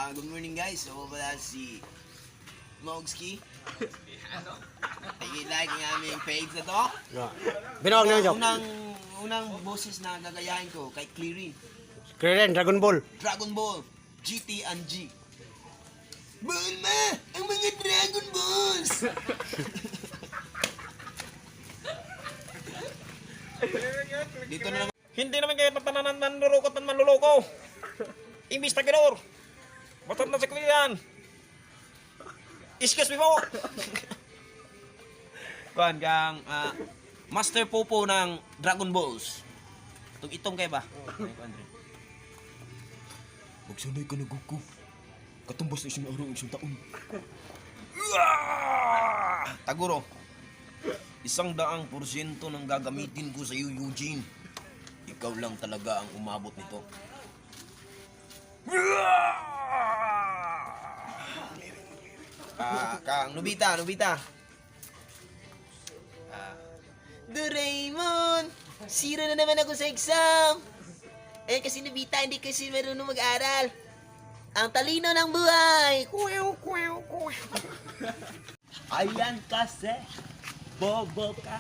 Good morning guys. So pala si Mogski. I-like ang aming page na to. Binawag na yung Unang boses na gagayahin ko kay Cleary. Kreren, Dragon Ball. Dragon Ball, GT and G. Bulma! Ang mga Dragon Balls! Dito na naman. Hindi naman kayo tatananan manlulukot at manluloko. Imbistagidor. Batat na sa kliyan. Excuse me po. Kuan kang Master Popo ng Dragon Balls. Itong kayo ba? Magsanay ka na, Goku. Katumbas na isang araw, isang taon. Taguro. 100% ng gagamitin ko sa iyo, Eugene. Ikaw lang talaga ang umabot nito. Kang Nobita. Doraemon! Zero na naman ako sa exam! Eh kasi Nobita, hindi kasi marunong mag-aral. Ang talino ng buhay! Ayan kasi! Bobo ka!